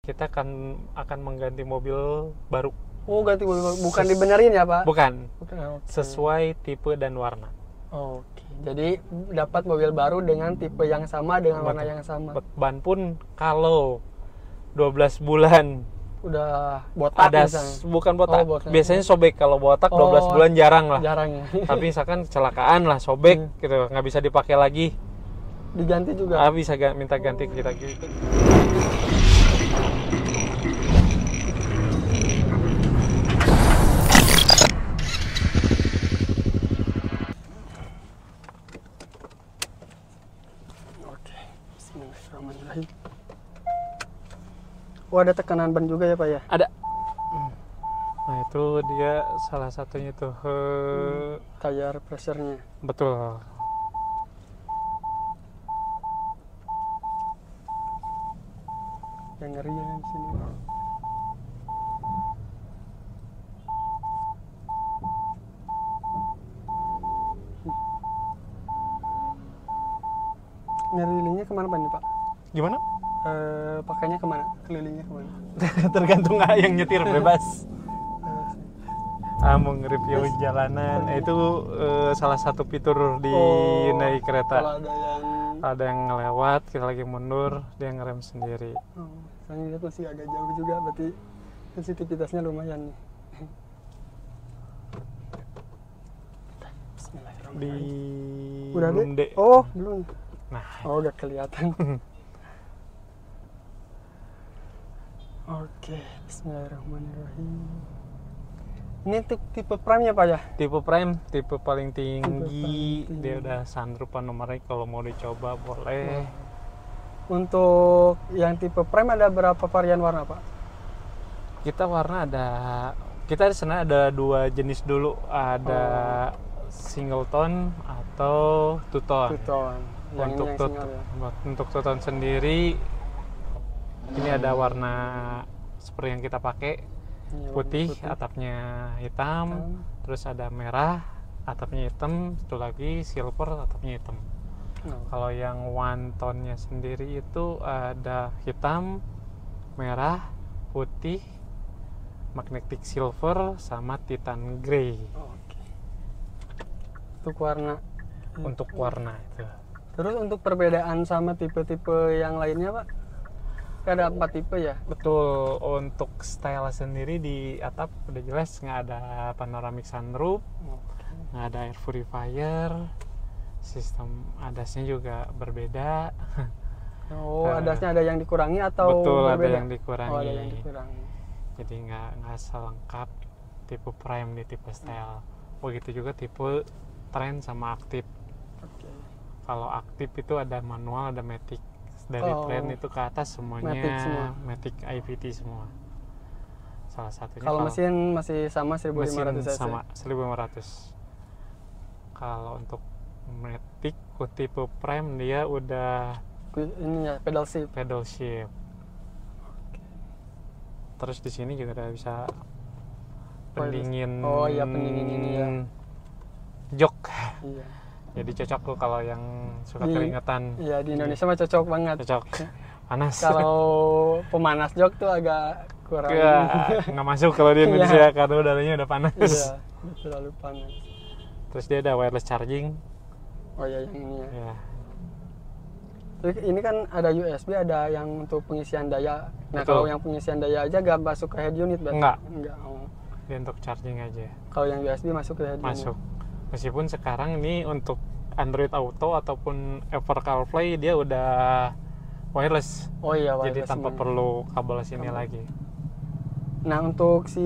kita akan mengganti mobil baru. Oh, ganti mobil baru. Bukan dibenerin ya, Pak? Bukan. Okay. Sesuai tipe dan warna. Oke. Jadi dapat mobil baru dengan tipe yang sama, dengan warna yang sama. Ban pun kalau 12 bulan udah botak ada misalnya. Bukan botak. Botak. Biasanya sobek. Kalau botak 12 bulan jarang lah. Jarang ya. Tapi misalkan kecelakaan lah sobek gitu, nggak bisa dipakai lagi. Diganti juga. Bisa minta ganti kita gitu. Oke. Bismillahirrahmanirrahim. Oh, ada tekanan ban juga ya, Pak ya? Ada. Nah, itu dia salah satunya tuh. Tayar pressure-nya. Betul. Yang ngeri ya di sini. Ngelilingnya kemana, Pak, nih, Pak? Gimana? Pakainya kemana? Kelilingnya kemana? Tergantung yang nyetir, bebas. Mau nge-review jalanan, itu salah satu fitur di naik kereta. Kalau ada yang ngelewat, kita lagi mundur, dia ngerem sendiri. Saya lihat masih agak jauh juga, berarti sensitivitasnya lumayan nih. Di udah belum deh? Oh, belum. Nah, udah kelihatan. Oke, bismillahirrahmanirrahim. Ini tipe prime ya, Pak ya? Tipe prime, tipe paling tinggi. Dia udah sunroof panoramik, kalau mau dicoba boleh. Untuk yang tipe prime ada berapa varian warna, Pak? Kita di sana ada dua jenis dulu, ada single tone atau two tone. Untuk two tone sendiri ini ada warna seperti yang kita pakai, putih, atapnya hitam, terus ada merah, atapnya hitam, satu lagi silver, atapnya hitam. Kalau yang one tone-nya sendiri itu ada hitam, merah, putih, magnetic silver, sama titan grey. Untuk warna itu. Terus untuk perbedaan sama tipe-tipe yang lainnya, Pak? Ada 4 tipe ya? Betul. Untuk style sendiri di atap udah jelas nggak ada panoramic sunroof, nggak ada air purifier, sistem adasnya juga berbeda. Adasnya ada yang dikurangi atau betul, berbeda? ada yang dikurangi. Ada yang dikurangi. Jadi nggak selengkap tipe prime di tipe style. Begitu juga tipe trend sama aktif. Kalau aktif itu ada manual, ada matic. Dari trend itu ke atas semuanya matic IVT semua. Salah satunya. Kalau mesin masih sama 1500 cc. Sama 1500. Kalau untuk matic tipe prime dia udah ini ya, pedal shift. Terus di sini juga udah bisa pendingin. Pendingin ini ya. Jok. Iya. Jadi cocok tuh kalau yang suka keringetan. Iya, di Indonesia mah cocok banget. Cocok. Panas. Kalau pemanas jok tuh agak kurang. Nggak masuk kalau di Indonesia karena udaranya udah panas. Iya, terlalu panas. Terus dia ada wireless charging. Oh ya, yang ini ya. Iya. Terus ini kan ada USB, ada yang untuk pengisian daya. Nah, betul. kalau yang pengisian daya aja nggak masuk ke head unit berarti? Enggak. Dia untuk charging aja. Kalau yang USB masuk ke head unit? Masuk. Meskipun sekarang ini untuk Android Auto ataupun Apple CarPlay dia udah wireless. Oh iya, wireless. Jadi tanpa perlu kabel sini lagi. Nah, untuk si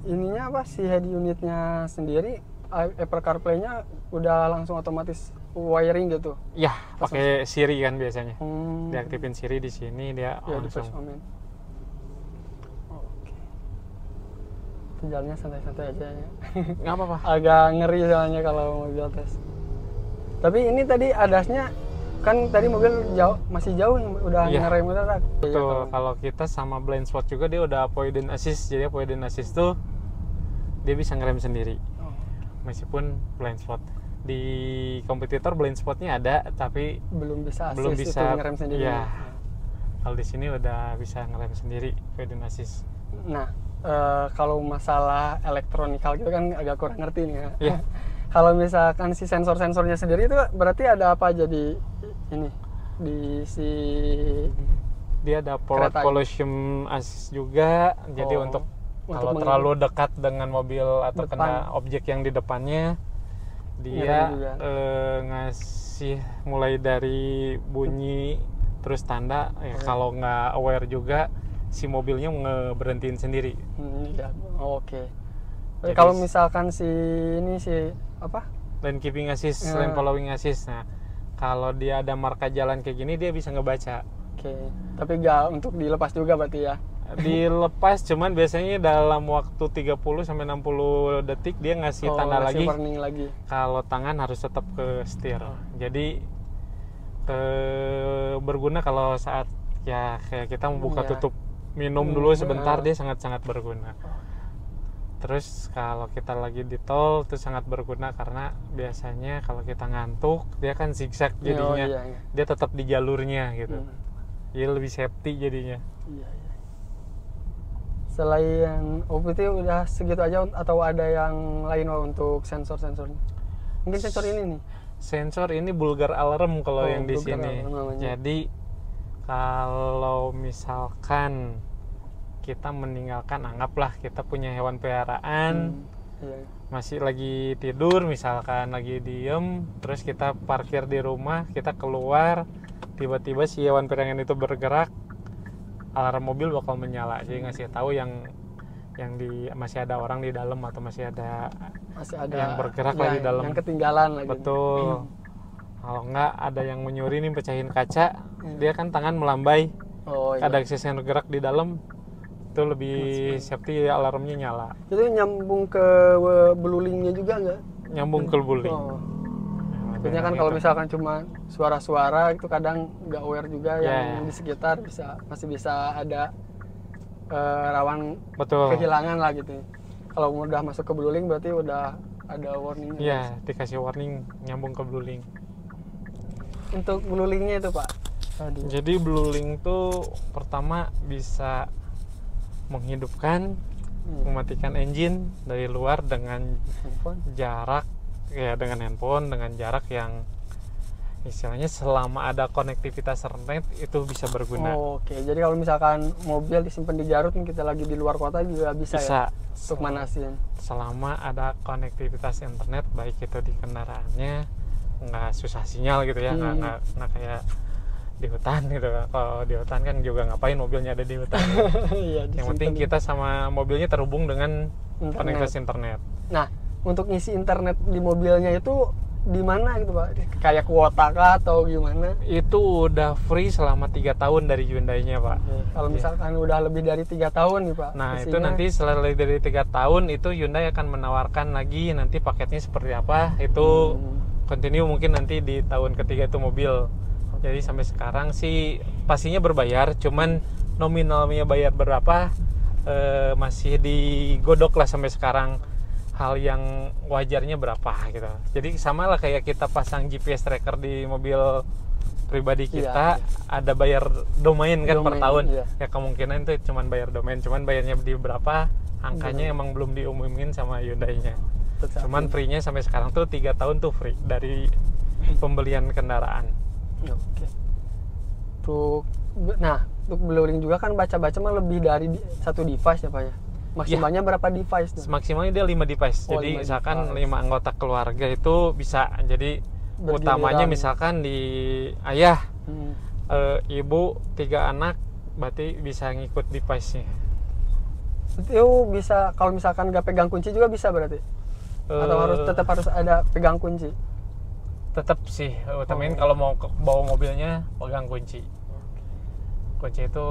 ininya apa, si head unitnya sendiri, Apple CarPlay-nya udah langsung otomatis wiring gitu? Ya, pakai Siri kan biasanya. Diaktifin Siri di sini dia langsung. Jalannya santai-santai aja ya. Nggak apa-apa. Agak ngeri soalnya kalau mobil tes. Tapi ini tadi adasnya kan tadi mobil masih jauh udah ngerem mendadak. Betul. Kalau kita sama blind spot juga dia udah avoidance assist. Jadi avoidance assist tuh dia bisa ngerem sendiri. Meskipun blind spot. Di kompetitor blind spotnya ada tapi belum bisa ngerem sendiri. Iya. Kalau di sini udah bisa ngerem sendiri Pedin Assist. Nah, kalau masalah elektronikal gitu kan agak kurang ngerti nih ya. Iya. Kalau misalkan si sensor-sensornya sendiri itu berarti ada apa aja di ini di si Dia ada forward Kereta ini. collision assist juga. Jadi Oh, untuk untuk kalau terlalu dekat dengan mobil atau Depan. kena objek yang di depannya, dia Ngerem juga. ngasih mulai dari bunyi terus tanda. Kalau nggak aware juga, si mobilnya ngeberhentiin sendiri. Iya. Oke. Jadi Kalau misalkan si ini si apa? Lane keeping assist, Ya. lane following assist. Nah, kalau dia ada marka jalan kayak gini, dia bisa ngebaca. Oke. Tapi nggak untuk dilepas juga berarti ya. Dilepas, cuman biasanya dalam waktu 30 sampai 60 detik dia ngasih tanda ngasih lagi. warning lagi. Kalau tangan harus tetap ke setir. Jadi berguna kalau saat ya kayak kita membuka Iya. tutup minum dulu sebentar, dia sangat-sangat berguna. Terus kalau kita lagi di tol itu sangat berguna karena biasanya kalau kita ngantuk dia kan zigzag jadinya. Iya. Dia tetap di jalurnya gitu. Hmm. Jadi lebih safety jadinya. Iya. Selain OPT udah segitu aja atau ada yang lain untuk sensor-sensornya? Mungkin sensor ini nih. Sensor ini Bulgar alarm kalau yang di Bulgar sini. alarm namanya. Jadi kalau misalkan kita meninggalkan, anggaplah kita punya hewan peliharaan, Iya. masih lagi tidur, misalkan lagi diem, terus kita parkir di rumah, kita keluar, tiba-tiba si hewan peliharaan itu bergerak, alarm mobil bakal menyala. Jadi ngasih tahu yang masih ada orang di dalam atau masih ada yang bergerak ya, lah di dalam. yang ketinggalan lagi. Betul. Kalau enggak ada yang menyuri nih, pecahin kaca, dia kan tangan melambai, Oh iya. ada akses yang bergerak di dalam, itu lebih safety, alarmnya nyala. Itu nyambung ke belulingnya juga nggak? Nyambung ke buling. Oh. Maksudnya kan kalau misalkan cuma suara-suara itu kadang nggak aware juga yang di sekitar masih bisa ada rawan Betul. kehilangan lah gitu. Kalau udah masuk ke beluling berarti udah ada warningnya. Iya, dikasih warning nyambung ke blueling. Untuk belulingnya itu Pak. Tadi. Jadi blueling tuh pertama bisa menghidupkan, mematikan engine dari luar dengan Handphone. jarak dengan handphone, dengan jarak yang istilahnya selama ada konektivitas internet itu bisa berguna. Oh, oke. Jadi kalau misalkan mobil disimpan di Garut kita lagi di luar kota juga bisa ya untuk manasin. Selama ada konektivitas internet, baik itu di kendaraannya nggak susah sinyal gitu ya, nggak kayak di hutan gitu. Kalau di hutan kan juga ngapain mobilnya ada di hutan. Iya, Yang penting kita sama mobilnya terhubung dengan konektivitas internet. Nah, untuk ngisi internet di mobilnya itu di mana gitu Pak? Kayak kuota kah atau gimana? Itu udah free selama 3 tahun dari Hyundai-nya Pak. Kalau misalkan udah lebih dari 3 tahun nih Pak. Nah isinya... itu nanti setelah lebih dari 3 tahun itu Hyundai akan menawarkan lagi nanti paketnya seperti apa. Itu continue mungkin nanti di tahun ketiga itu mobil. Jadi sampai sekarang sih pastinya berbayar, cuman nominalnya bayar berapa masih digodok lah sampai sekarang. Hal yang wajarnya berapa gitu. Jadi sama lah kayak kita pasang GPS tracker di mobil pribadi kita, ada bayar domain kan per tahun. Ya kemungkinan itu cuman bayar domain, cuman bayarnya di berapa, angkanya emang belum diumumin sama Hyundai-nya. Cuman free-nya sampai sekarang tuh 3 tahun tuh free dari pembelian kendaraan. Oke. Untuk beluring juga kan baca-baca mah lebih dari satu device ya Pak ya. Maksimalnya berapa device tuh? Maksimalnya dia 5 device. Jadi misalkan 5 anggota keluarga itu bisa. Jadi utamanya misalkan di ayah, ibu, 3 anak, berarti bisa ngikut device-nya. Itu bisa kalau misalkan nggak pegang kunci juga bisa berarti? Atau tetap harus ada pegang kunci? Tetap sih, utamain kalau mau bawa mobilnya pegang kunci. Kunci itu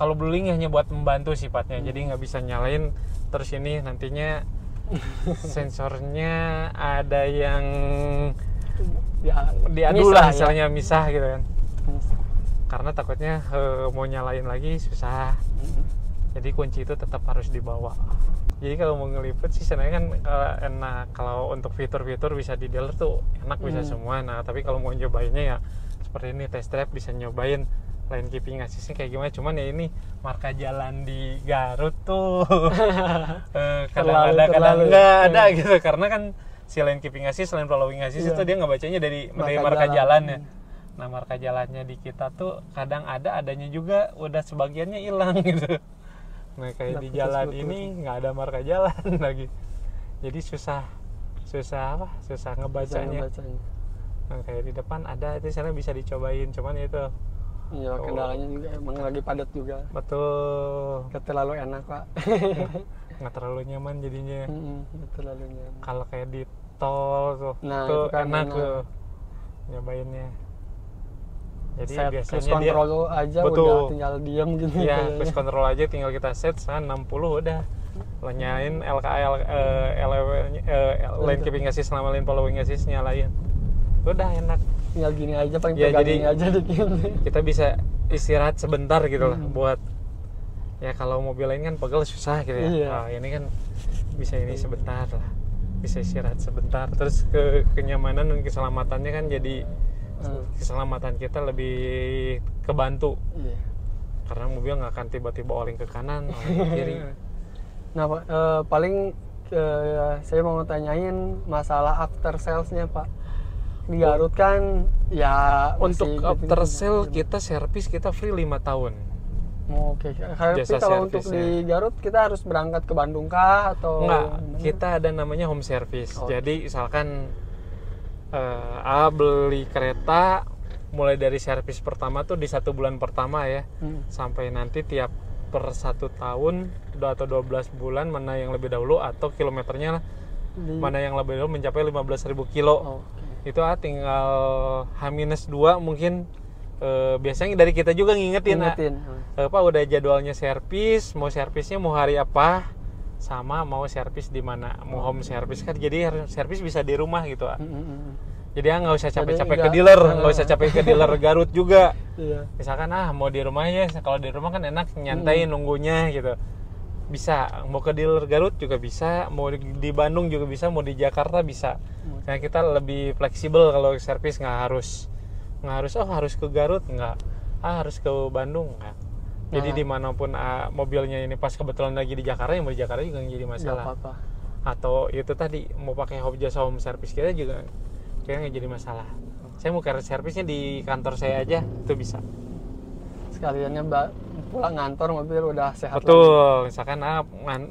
kalau blueling hanya buat membantu sifatnya, jadi nggak bisa nyalain terus ini nantinya sensornya ada yang diadu lah istilahnya, misah gitu kan. Karena takutnya mau nyalain lagi susah. Jadi kunci itu tetap harus dibawa. Jadi kalau mau ngelipet sih sebenarnya kan enak, kalau untuk fitur-fitur bisa di dealer tuh enak bisa semua. Nah tapi kalau mau nyobainnya ya seperti ini, test drive bisa nyobain line keeping assist-nya kayak gimana. Cuman ya ini marka jalan di Garut tuh kadang ada kadang nggak ada gitu, karena kan si line keeping assist, line following assist itu dia ngebacanya dari marka jalan ya. Nah marka jalannya di kita tuh kadang adanya juga udah sebagiannya hilang gitu. Nah kayak di jalan ini nggak ada marka jalan lagi, jadi susah ngebacanya. Nah kayak di depan ada, itu sana bisa dicobain, cuman itu iya kendalanya juga emang lagi padat juga. Betul, nggak terlalu enak Pak. nggak terlalu nyaman jadinya. Nggak terlalu nyaman. Kalau kayak di tol tuh, nah, tuh kan enak tuh nyobainnya. Jadi set biasanya cruise control aja betul, udah tinggal diam gitu. Iya, cruise control aja tinggal kita set 60 udah nyalain line keeping assist sama line following assist nyalain, udah enak. Tinggal gini aja, paling ya, pegang jadi gini aja dikit. Kita bisa istirahat sebentar gitu lah, buat ya kalau mobil lain kan pegel susah gitu ya. Iya. Nah, ini kan bisa ini sebentar lah, bisa istirahat sebentar, terus kenyamanan dan keselamatannya kan jadi keselamatan kita lebih kebantu. Iya. Karena mobil nggak akan tiba-tiba oleng ke kanan, oleng ke kiri. Nah Pak, paling saya mau tanyain masalah after sales-nya Pak. Di Garut kan ya untuk after sale kita servis kita free 5 tahun. Oke. Tapi kalau untuk di Garut kita harus berangkat ke Bandung kah atau enggak? Kita ada namanya home service. Jadi misalkan beli kereta mulai dari servis pertama tuh di 1 bulan pertama ya, sampai nanti tiap per 1 tahun atau 12 bulan mana yang lebih dahulu atau kilometernya mana yang lebih dahulu mencapai 15.000 kilo. Itu tinggal H-2 mungkin. Biasanya dari kita juga ngingetin. Pak udah jadwalnya servis, mau servisnya mau hari apa, sama mau servis di mana, mau home service kan, jadi servis bisa di rumah gitu. Jadi nggak usah capek-capek ke dealer, nggak usah capek ke dealer Garut juga. Misalkan mau di rumah ya, kalau di rumah kan enak nyantai nunggunya gitu. Bisa, mau ke dealer Garut juga bisa, mau di Bandung juga bisa, mau di Jakarta bisa. Karena kita lebih fleksibel kalau servis, nggak harus harus ke Garut, nggak, harus ke Bandung, nggak. Jadi dimanapun mobilnya ini pas kebetulan lagi di Jakarta, yang mau di Jakarta juga nggak jadi masalah. Atau itu tadi mau pakai jasa home service kita juga kayaknya nggak jadi masalah. Saya mau carry servisnya di kantor saya aja, itu bisa. Sekaliannya pulang ngantor mobil udah sehat. Betul, misalkan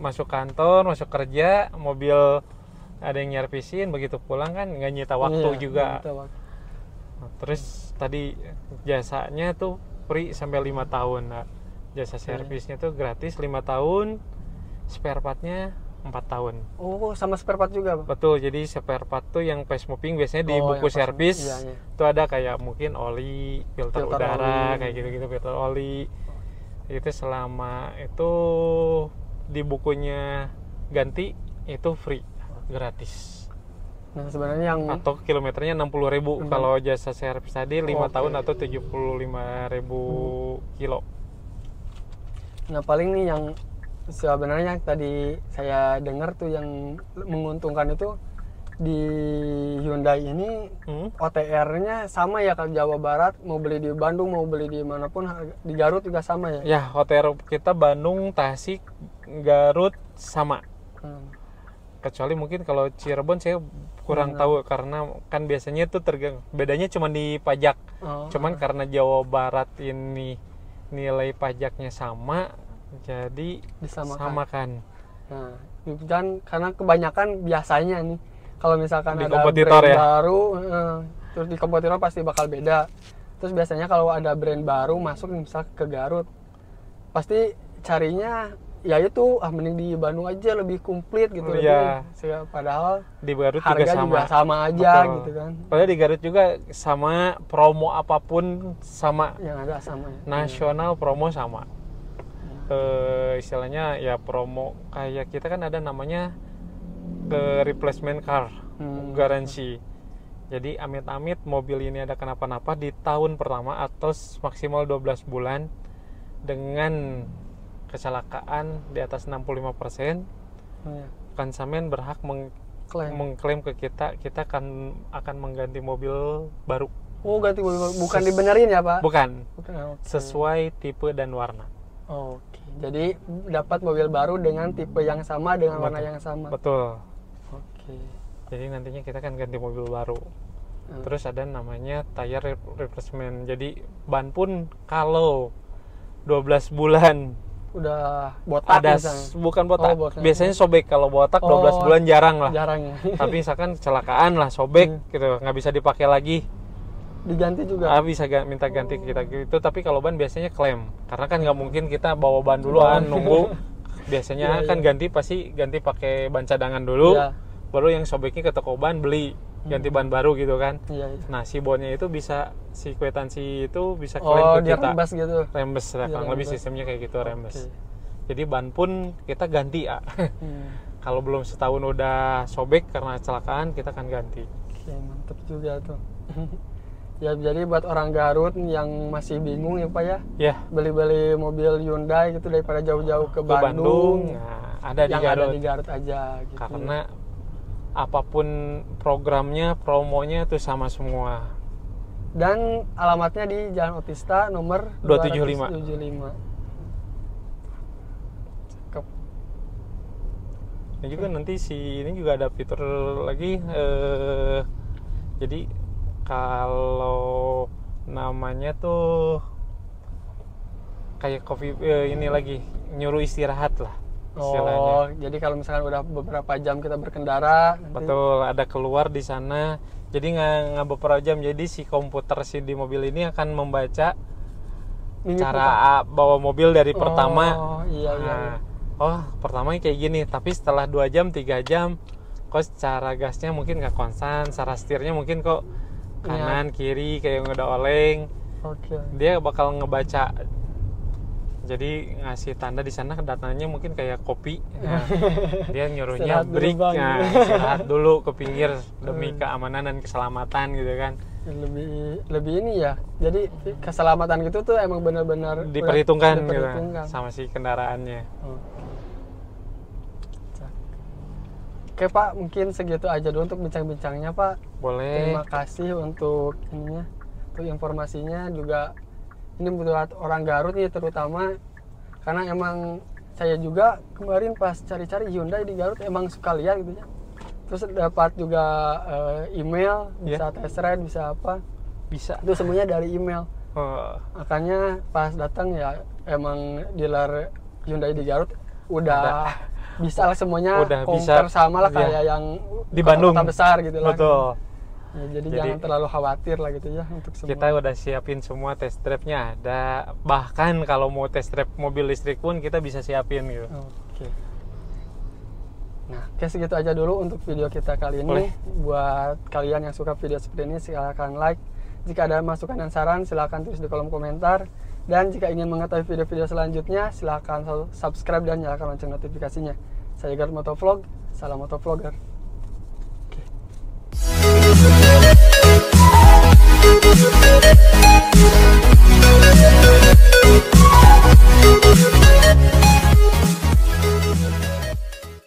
masuk kantor, masuk kerja, mobil ada yang nyervisin, begitu pulang kan nggak nyita waktu juga. Nah, terus tadi jasanya tuh free sampai 5 tahun. Nah, jasa servisnya tuh gratis 5 tahun, spare partnya 4 tahun. Oh, sama spare part juga, Pak? Betul, jadi spare part tuh yang fast moving biasanya di buku servis itu ada kayak mungkin oli, filter udara, kayak gitu-gitu, filter oli. Itu selama itu di bukunya ganti itu free, gratis. Nah, sebenarnya yang atau kilometernya 60.000 kalau jasa servis tadi 5 tahun atau 75.000 kilo. Nah, paling nih yang sebenarnya tadi saya dengar tuh yang menguntungkan itu di Hyundai ini OTR-nya sama ya, kalau Jawa Barat mau beli di Bandung mau beli di manapun, di Garut juga sama ya? Ya, OTR kita Bandung, Tasik, Garut sama. Kecuali mungkin kalau Cirebon saya kurang tahu, karena kan biasanya itu bedanya cuma di pajak. Cuman karena Jawa Barat ini nilai pajaknya sama, jadi disamakan. Nah, itu kan karena kebanyakan biasanya nih kalau misalkan di ada brand baru, terus di kompetitor pasti bakal beda. Terus biasanya kalau ada brand baru masuk misal ke Garut, pasti carinya ya itu mending di Bandung aja lebih komplit gitu. Iya. Padahal di Garut harga juga sama aja. Betul. Gitu kan. Padahal di Garut juga sama, promo apapun sama. Yang ada sama. Nasional promo sama. Istilahnya ya promo kayak kita kan ada namanya replacement car, garansi. Jadi amit-amit mobil ini ada kenapa-napa di tahun pertama atau maksimal 12 bulan dengan kecelakaan di atas 65%, konsumen berhak mengklaim ke kita akan mengganti mobil baru. Oh, ganti mobil baru. Bukan dibenerin ya, Pak? Bukan. Okay. Sesuai tipe dan warna. Oke. Jadi dapat mobil baru dengan tipe yang sama, dengan warna yang sama. Betul. Oke. Jadi nantinya kita kan ganti mobil baru. Terus ada namanya tire replacement. Jadi ban pun kalau 12 bulan udah botak ada bukan botak. Biasanya sobek. Kalau botak 12 bulan jarang lah. Jarang ya. Tapi misalkan kecelakaan lah sobek gitu, nggak bisa dipakai lagi. Diganti juga. Bisa minta ganti ke kita gitu. Tapi kalau ban biasanya klaim. Karena kan nggak mungkin kita bawa ban duluan nunggu. Biasanya kan ganti pasti ganti pakai ban cadangan dulu. Baru yang sobeknya ke toko ban beli ganti ban baru gitu kan. Nah, si bonnya itu bisa si kwitansi itu bisa klaim ke kita. Rembes gitu. Rembes lah, kurang lebih sistemnya kayak gitu, rembes. Jadi ban pun kita ganti ya. Kalau belum setahun udah sobek karena kecelakaan kita akan ganti. Oke, mantap juga tuh. Ya, jadi buat orang Garut yang masih bingung ya Pak ya. Beli-beli mobil Hyundai gitu daripada jauh-jauh ke Bandung. Nah, ada di Garut. Ada di Garut aja gitu. Karena apapun programnya, promonya itu sama semua. Dan alamatnya di Jalan Otista nomor 275. Cakep. Ini juga nanti ini juga ada fitur lagi. Jadi kalau namanya tuh kayak kopi ini lagi nyuruh istirahat lah. Oh, jadi kalau misalkan udah beberapa jam kita berkendara, betul, ada keluar di sana. Jadi nggak beberapa jam. Jadi si komputer di mobil ini akan membaca cara bawa mobil dari pertama. Iya. Oh, pertamanya kayak gini. Tapi setelah 2 jam, 3 jam, kok cara gasnya mungkin nggak konstan, cara setirnya mungkin kok kanan kiri kayak udah oleng. Dia bakal ngebaca. Jadi ngasih tanda di sana, datanya mungkin kayak kopi. Nah, dia nyuruhnya break, istirahat dulu ke pinggir demi keamanan dan keselamatan gitu kan. Lebih ini ya. Jadi keselamatan gitu tuh emang benar-benar diperhitungkan gitu sama si kendaraannya. Oke Pak, mungkin segitu aja dulu untuk bincang-bincangnya Pak. Boleh. Terima kasih untuk ininya, untuk informasinya juga. Ini buat orang Garut nih terutama, karena emang saya juga kemarin pas cari-cari Hyundai di Garut emang suka lihat gitu ya. Terus dapat juga email, bisa test ride, bisa apa. Bisa. Itu semuanya dari email. Makanya pas datang ya emang dealer Hyundai di Garut udah bisa lah semuanya, udah compare sama lah kayak yang di Bandung kota besar gitu lah. Betul. Ya, jadi jangan terlalu khawatir lah gitu ya untuk semua. Kita udah siapin semua test drive-nya ada. Bahkan kalau mau test drive mobil listrik pun kita bisa siapin gitu. Nah, segitu aja dulu untuk video kita kali ini. Buat kalian yang suka video seperti ini silahkan like. Jika ada masukan dan saran silahkan tulis di kolom komentar. Dan jika ingin mengetahui video-video selanjutnya silahkan subscribe dan nyalakan lonceng notifikasinya. Saya Garut Motovlog, salam motovlogger.